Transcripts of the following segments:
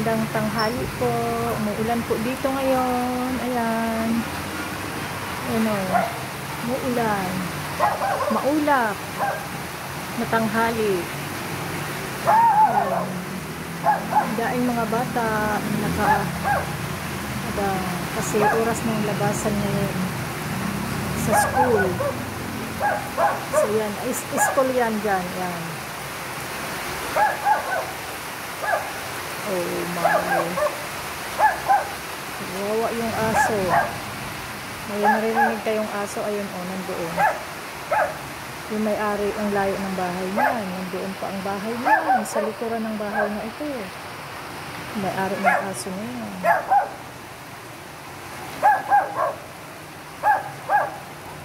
Magandang tanghali po. Umuulan po dito ngayon. Ayan. Ayan o. Umuulan. Maulap. Matanghali. Ayan. Daing mga bata. Kasi oras ng labasan ngayon. Sa school. So yan. School yan dyan. Yan. Oh my. Wawa yung aso. May narinig kayong aso. Ayun o, nandoon. Yung may-ari, ang layo ng bahay niyan. Nandoon pa ang bahay niyan. Sa likuran ng bahay na ito. May-ari ng aso niyan.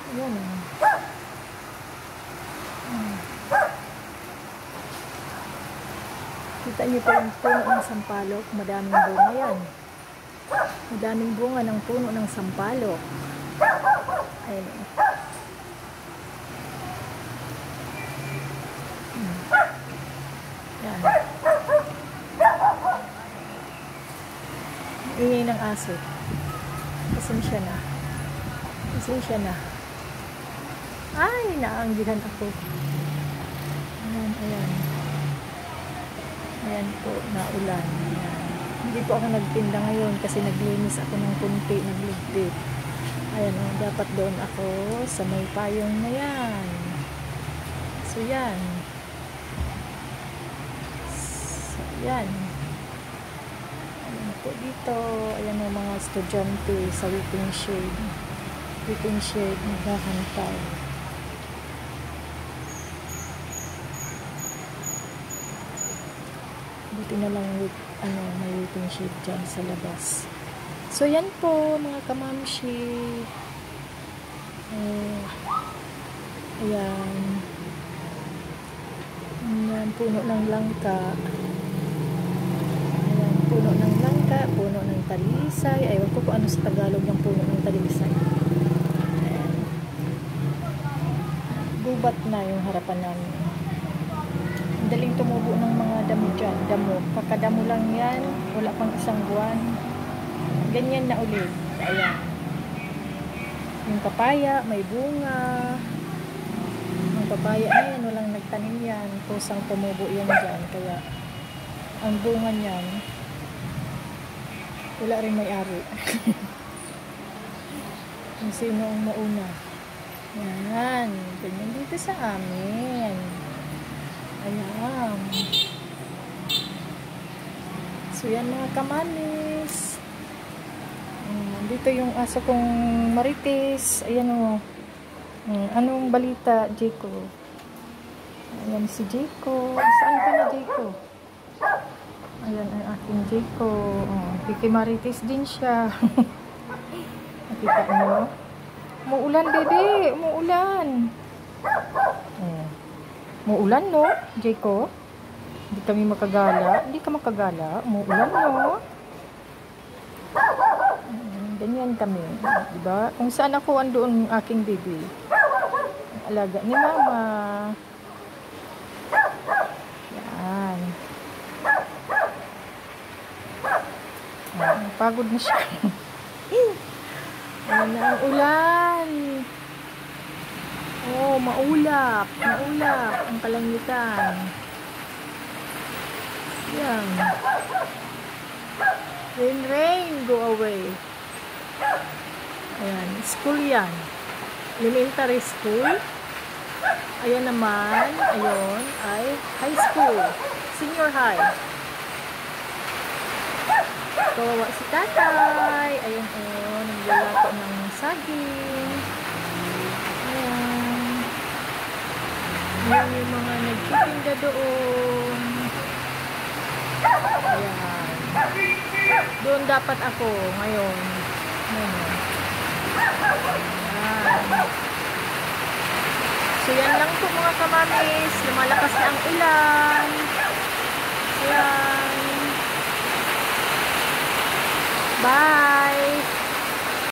Ayan o. Kita niyo po yung puno ng sampalok. Madaming bunga yan. Madaming bunga ng puno ng sampalok. Ayan. Yan. Ingay ng aso. Pasensya na. Pasensya na. Ay, naanggihan ako. Ayan, ayan. Ayan po, naulan. Ayan. Hindi po ako nagtinda ngayon kasi naglinis ako ng kunti, nagligpit. Ayan o, dapat doon ako sa may payong na yan. So, yan. So, yan. Ayan po dito. Ayan o, mga estudyante sa waiting shade. Waiting shade, naghahantay. Buti na lang may waiting shade dyan sa labas. So, yan po, mga kamamshi. Ayan. Ayan, puno ng langka. Ayan, puno ng langka, puno ng talisay. Ayun ko kung ano sa Tagalog ng puno ng talisay. Ayan. Gubat na yung harapan namin. Daling tumubo ng mga damo dyan. Damo. Kakadamo lang yan. Wala pang isang buwan. Ganyan na ulit. Ayan. Yung papaya, may bunga. Yung papaya na yan, walang nagtanim yan. Kusang tumubo yan dyan. Kaya, ang bunga niyan, wala rin may-ari. Kung sino ang mauna. Yan. Ganyan dito sa amin. Ayan. So, yan mga kamanis. Dito yung aso kong Marites. Ayan o. Anong balita, Jeko? Ayan si Jeko. Saan ka na, Jeko? Ayan ang aking Jeko. Kiki Marites din siya. Nakita mo? Muulan, bebe. Muulan. Ayan. Muulan, no, Jeko? Hindi kami makagala. Hindi ka makagala. Muulan, no? Ganyan kami. Diba? Kung saan ako andoon ang aking baby. Ang alaga ni mama. Yan. Pagod na siya. Ayan na ang ulan. Oh, maulap. Maulap ang kalangitan. Yan. Rain, rain, go away. Ayan, school yan. Elementary school. Ayan naman, ayun, ay high school. Senior high. Kawawa si tatay. Ayun, oh, naglalato ng saging. Ayan. Ayan yung mga nagtitinda doon. Ayan. Doon dapat ako ngayon. Ayan. So yan lang po mga kamamis. Lumalakas na ang ulan. Ayan. Bye!